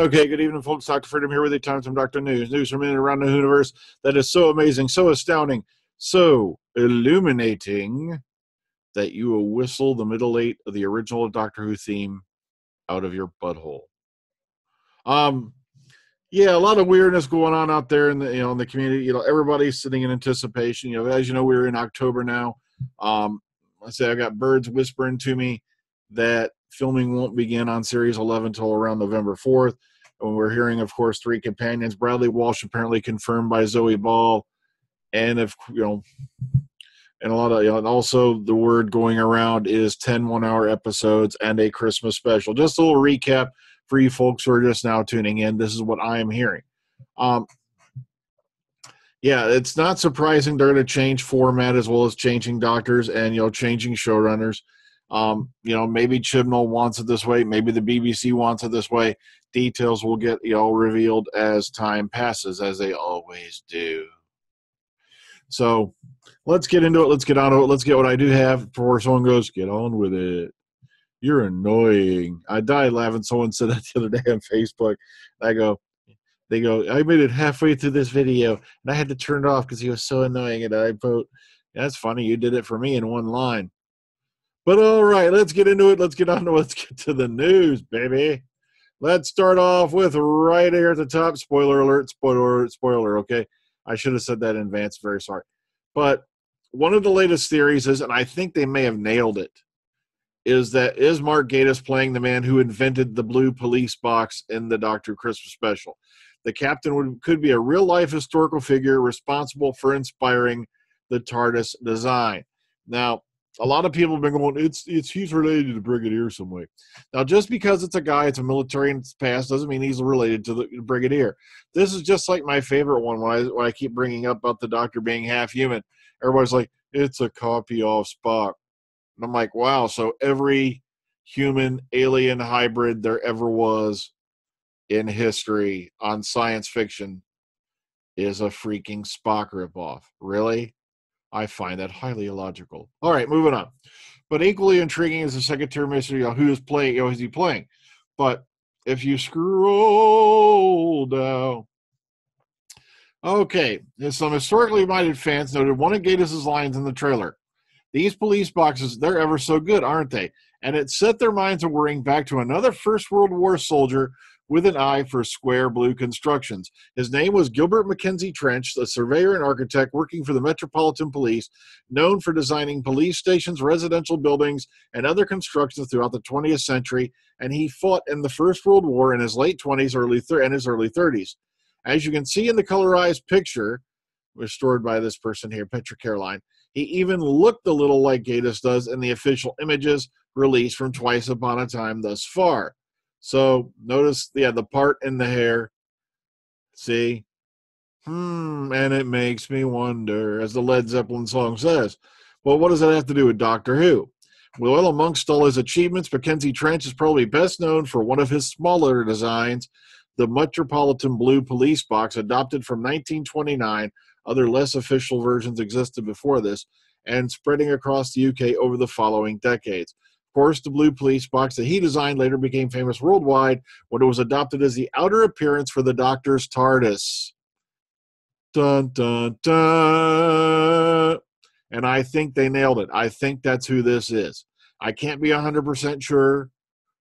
Okay, good evening, folks. Dr. Freedom here with you. Time from Dr. News. News from in and around the universe that is so amazing, so astounding, so illuminating that you will whistle the middle eight of the original Doctor Who theme out of your butthole. Yeah, a lot of weirdness going on out there in the in the community. Everybody's sitting in anticipation. As you know, we're in October now. I say I got birds whispering to me that filming won't begin on Series 11 until around November 4th. And we're hearing, of course, 3 companions. Bradley Walsh apparently confirmed by Zoe Ball, and and a lot of and also the word going around is 10 one-hour episodes and a Christmas special. Just a little recap for you folks who are just now tuning in. This is what I am hearing. Yeah, it's not surprising they're going to change format as well as changing doctors and changing showrunners. Maybe Chibnall wants it this way. Maybe the BBC wants it this way. Details will get revealed as time passes, as they always do. So let's get into it. Let's get on to it. Let's get what I do have before someone goes, get on with it. You're annoying. I died laughing. Someone said that the other day on Facebook. They go, I made it halfway through this video, and I had to turn it off because he was so annoying. And I vote, that's funny. You did it for me in one line. But all right, let's get into it. Let's get to the news, baby. Let's start off with right here at the top. Spoiler alert, spoiler, okay? I should have said that in advance. Very sorry. But one of the latest theories is, and I think they may have nailed it, is Mark Gatiss playing the man who invented the blue police box in the Doctor Who Christmas special. The captain could be a real-life historical figure responsible for inspiring the TARDIS design. Now, a lot of people have been going, he's related to the Brigadier some way. Now, just because it's a guy, it's a military in its past, doesn't mean he's related to the Brigadier. This is just like my favorite one when I keep bringing up about the Doctor being half human. Everybody's like, it's a copy of Spock. And I'm like, wow, so every human alien hybrid there ever was in history on science fiction is a freaking Spock ripoff. Really? I find that highly illogical. All right, moving on. But equally intriguing is the Secretary Mystery. Who is playing? Is he playing? But if you scroll down, okay, some historically minded fans noted one of Gatiss's lines in the trailer. These police boxes, they're ever so good, aren't they? And it set their minds a worrying back to another First World War soldier with an eye for square blue constructions. His name was Gilbert Mackenzie Trench, a surveyor and architect working for the Metropolitan Police, known for designing police stations, residential buildings, and other constructions throughout the 20th century, and he fought in the First World War in his late 20s and his early 30s. As you can see in the colorized picture, restored by this person here, Petra Caroline, he even looked a little like Gatiss does in the official images released from Twice Upon a Time thus far. So notice, the part in the hair. See? And it makes me wonder, as the Led Zeppelin song says. Well, what does that have to do with Doctor Who? Well, amongst all his achievements, Mackenzie Trench is probably best known for one of his smaller designs, the Metropolitan Blue Police Box, adopted from 1929. Other less official versions existed before this, and spreading across the UK over the following decades. Of course, the blue police box that he designed later became famous worldwide when it was adopted as the outer appearance for the Doctor's TARDIS. Dun, dun, dun. And I think they nailed it. I think that's who this is. I can't be 100% sure,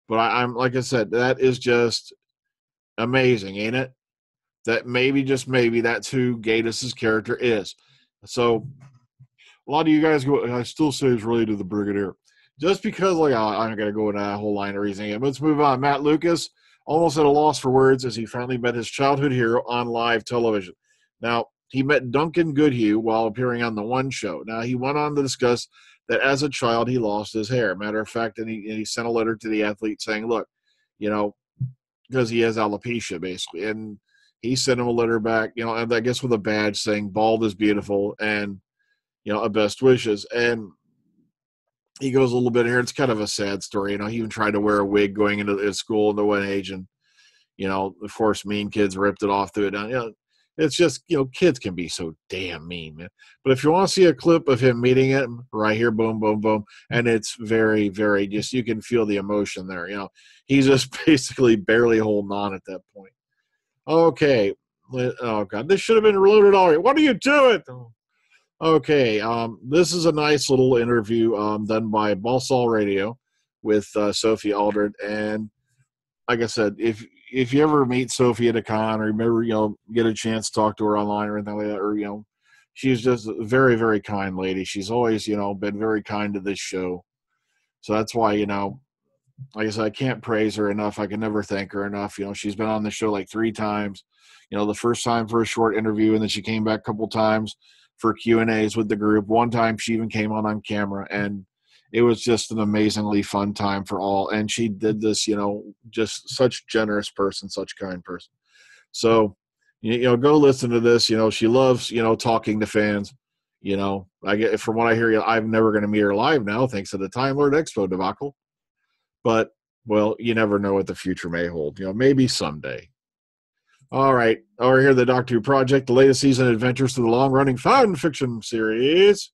but I'm like I said, that is just amazing, ain't it? That maybe, just maybe, that's who Gatiss's character is. So a lot of you guys go, I still say he's related to the Brigadier. Just because, I'm not going to go into that whole line of reasoning. But let's move on. Matt Lucas, almost at a loss for words as he finally met his childhood hero on live television. Now, he met Duncan Goodhue while appearing on The One Show. Now, he went on to discuss that as a child, he lost his hair. Matter of fact, and he sent a letter to the athlete saying, look, because he has alopecia, basically. And he sent him a letter back, and I guess with a badge saying bald is beautiful and, a best wishes. And he goes a little bit here. It's kind of a sad story. He even tried to wear a wig going into his school in the one age. And, of course, mean kids ripped it off through it. It's just, kids can be so damn mean, man. But if you want to see a clip of him meeting it, right here, boom, boom, boom, and it's very, very just, you can feel the emotion there. He's just basically barely holding on at that point. Okay. Oh, God, this should have been reloaded already. What are you doing? Okay. This is a nice little interview done by Balsall Radio with Sophie Aldred. And like I said, if you ever meet Sophie at a con or remember, get a chance to talk to her online or anything like that, or, she's just a very, very kind lady. She's always, been very kind to this show. So that's why, like I said, I can't praise her enough. I can never thank her enough. She's been on the show like 3 times, the first time for a short interview, and then she came back a couple times for Q&As with the group. One time she even came on camera, and it was just an amazingly fun time for all. And she did this, just such generous person, such kind person. So, go listen to this. She loves, talking to fans. I get from what I hear, I'm never going to meet her live now, thanks to the Timelord Expo debacle. But, well, you never know what the future may hold. Maybe someday. All right. Over here, the Doctor Who Project, the latest season adventures to the long-running fan written fiction series.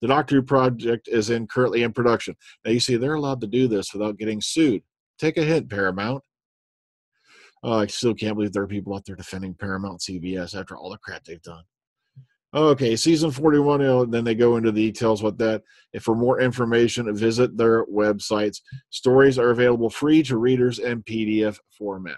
The Doctor Who Project is currently in production. Now, you see, they're allowed to do this without getting sued. Take a hint, Paramount. I still can't believe there are people out there defending Paramount CBS after all the crap they've done. Okay, season 41, then they go into the details with that. If for more information, visit their websites. Stories are available free to readers in PDF format.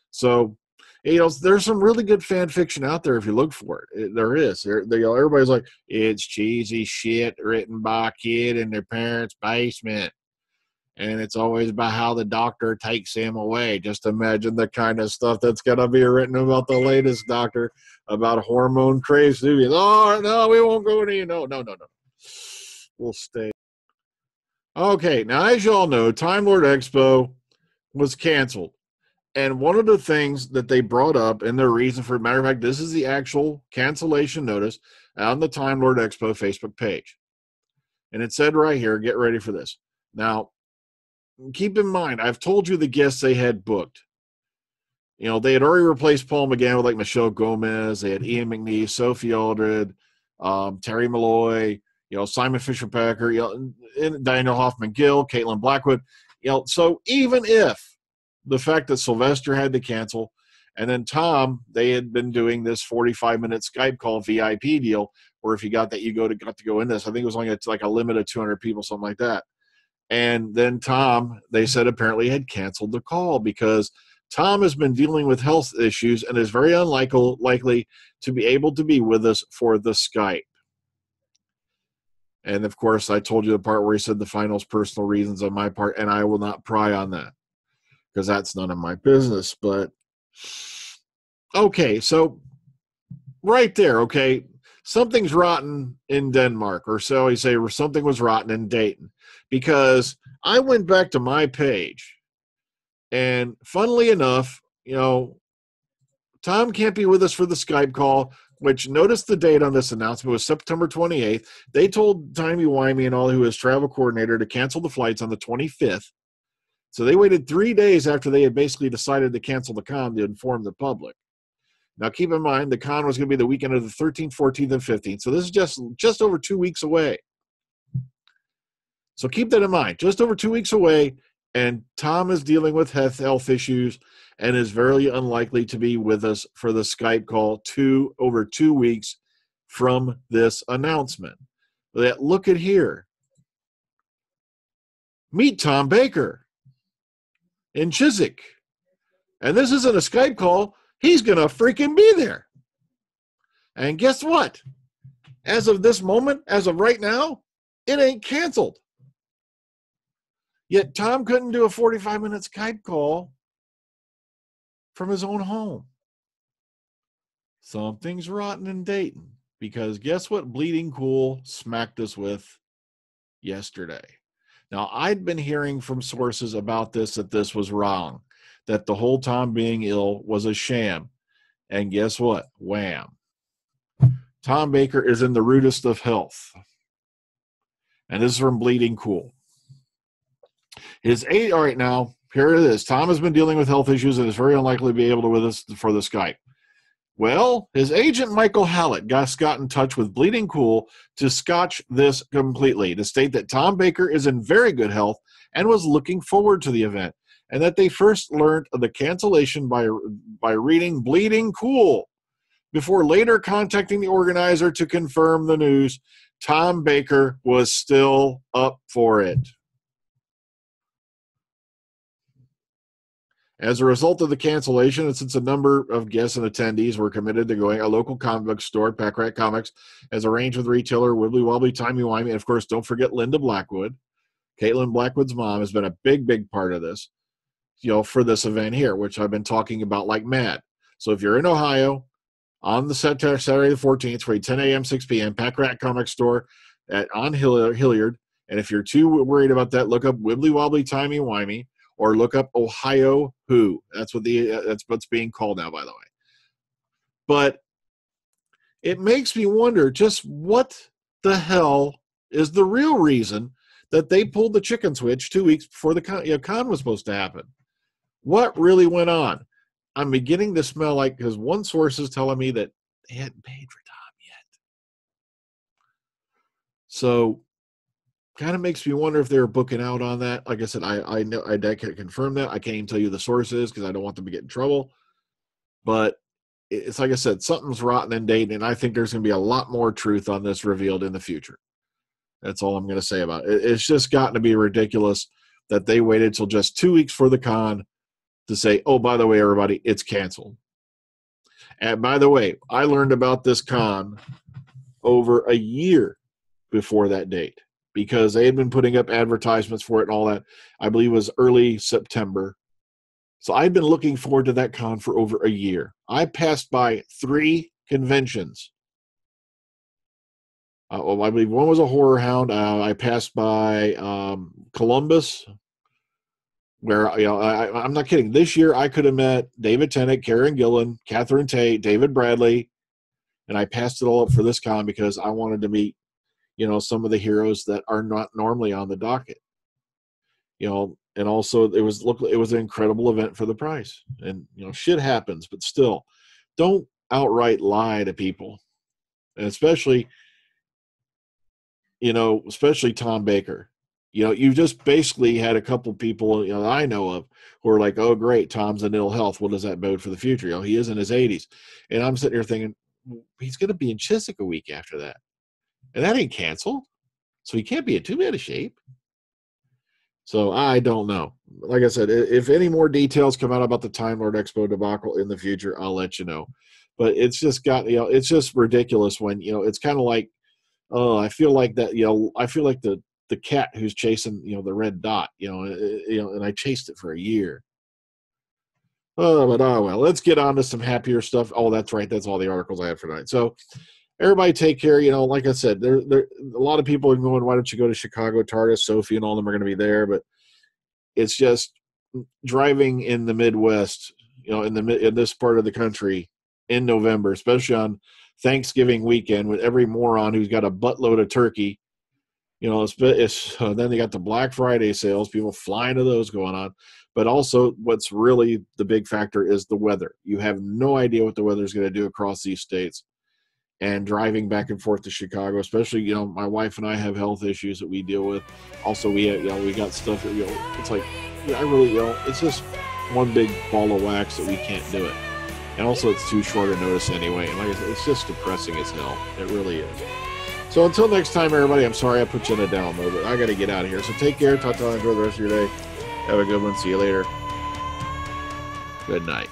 So, there's some really good fan fiction out there if you look for it. There is. Everybody's like, it's cheesy shit written by a kid in their parents' basement. And it's always about how the doctor takes him away. Just imagine the kind of stuff that's going to be written about the latest Doctor, about hormone crazed movies. Oh, no, we won't go any. No. We'll stay. Okay, now, as you all know, Time Lord Expo was canceled. And one of the things that they brought up, and their reason for it, matter of fact, this is the actual cancellation notice on the Time Lord Expo Facebook page. And it said right here, get ready for this. Now, keep in mind, I've told you the guests they had booked. They had already replaced Paul McGann with like Michelle Gomez. They had Ian McNeice, Sophie Aldred, Terry Malloy, Simon Fisher-Packer, and Daniel Hoffman-Gill, Caitlin Blackwood. So even if the fact that Sylvester had to cancel, and then Tom, they had been doing this 45-minute Skype call VIP deal, where if you got that, you got to go in this. I think it was only like a limit of 200 people, something like that. And then Tom, they said, apparently had canceled the call because Tom has been dealing with health issues and is very unlikely to be able to be with us for the Skype. And, of course, I told you the part where he said the finals personal reasons on my part, and I will not pry on that because that's none of my business. But, okay, so right there, okay, something's rotten in Denmark, or so I say, something was rotten in Dayton, because I went back to my page, and funnily enough, Tom can't be with us for the Skype call, which, notice the date on this announcement was September 28th. They told Timey-Wimey and all who is travel coordinator to cancel the flights on the 25th. So they waited 3 days after they had basically decided to cancel the con to inform the public. Now, keep in mind, the con was going to be the weekend of the 13th, 14th, and 15th. So this is just over 2 weeks away. So keep that in mind. Just over 2 weeks away, and Tom is dealing with health issues and is very unlikely to be with us for the Skype call over 2 weeks from this announcement. Look at here. Meet Tom Baker in Chiswick. And this isn't a Skype call. He's going to freaking be there. And guess what? As of this moment, as of right now, it ain't canceled. Yet Tom couldn't do a 45-minute Skype call from his own home. Something's rotten in Dayton, because guess what Bleeding Cool smacked us with yesterday? Now, I'd been hearing from sources about this, that this was wrong, that the whole Tom being ill was a sham. And guess what? Wham. Tom Baker is in the rudest of health. And this is from Bleeding Cool. His age, all right, now, here it is. Tom has been dealing with health issues and is very unlikely to be able to with us for the Skype. Well, his agent, Michael Hallett, got in touch with Bleeding Cool to scotch this completely, to state that Tom Baker is in very good health and was looking forward to the event, and that they first learned of the cancellation by reading Bleeding Cool, before later contacting the organizer to confirm the news. Tom Baker was still up for it. As a result of the cancellation, and since a number of guests and attendees were committed to going, a local comic book store, Pack Rat Comics, has arranged with retailer Wibbly Wobbly Timey Wimey, and of course, don't forget Linda Blackwood. Caitlin Blackwood's mom has been a big, big part of this, for this event here, which I've been talking about like mad. So if you're in Ohio, on the Saturday the 14th, from 10 a.m., 6 p.m., Pack Rat Comic Store on Hilliard. And if you're too worried about that, look up Wibbly Wobbly Timey Wimey, or look up Ohio Who. That's what's being called now, by the way. But it makes me wonder just what the hell is the real reason that they pulled the chicken switch 2 weeks before the con was supposed to happen. What really went on? I'm beginning to smell like, because one source is telling me that they hadn't paid for Tom yet. So kind of makes me wonder if they're booking out on that. Like I said, I know I can't confirm that. I can't even tell you the source is because I don't want them to get in trouble. But it's like I said, something's rotten in Dayton, and I think there's going to be a lot more truth on this revealed in the future. That's all I'm going to say about it. It's just gotten to be ridiculous that they waited till just 2 weeks for the con to say, oh, by the way, everybody, it's canceled. And by the way, I learned about this con over a year before that date, because they had been putting up advertisements for it and all that. I believe it was early September. So I'd been looking forward to that con for over a year. I passed by 3 conventions. I believe one was a Horror Hound. I passed by Columbus, where I'm not kidding. This year I could have met David Tennant, Karen Gillan, Catherine Tate, David Bradley, and I passed it all up for this con because I wanted to meet some of the heroes that are not normally on the docket. And also it was an incredible event for the price. And shit happens, but still, don't outright lie to people, and especially Tom Baker. You just basically had a couple people that I know of who are like, oh great, Tom's in ill health. What does that bode for the future? He is in his 80s, and I'm sitting here thinking he's going to be in Chiswick a week after that. And that ain't canceled. So he can't be in too bad a shape. So I don't know. Like I said, if any more details come out about the Timelord Expo debacle in the future, I'll let you know. But it's just it's just ridiculous when, it's kind of like, I feel like that, I feel like the cat who's chasing, the red dot, and I chased it for a year. But well, let's get on to some happier stuff. Oh, that's right. That's all the articles I have for tonight. So, everybody take care. Like I said, there a lot of people are going, why don't you go to Chicago? TARDIS, Sophie, and all of them are going to be there. But it's just driving in the Midwest, in this part of the country in November, especially on Thanksgiving weekend, with every moron who's got a buttload of turkey. Then they got the Black Friday sales, people flying to those going on. But also what's really the big factor is the weather. You have no idea what the weather is going to do across these states. And driving back and forth to Chicago, especially, my wife and I have health issues that we deal with. Also, we got stuff that, it's like, I really, it's just one big ball of wax that we can't do it. And also, it's too short a notice anyway. And like I said, it's just depressing as hell. It really is. So until next time, everybody, I'm sorry I put you in a down mode, but I got to get out of here. So take care. Ta-ta. Enjoy the rest of your day. Have a good one. See you later. Good night.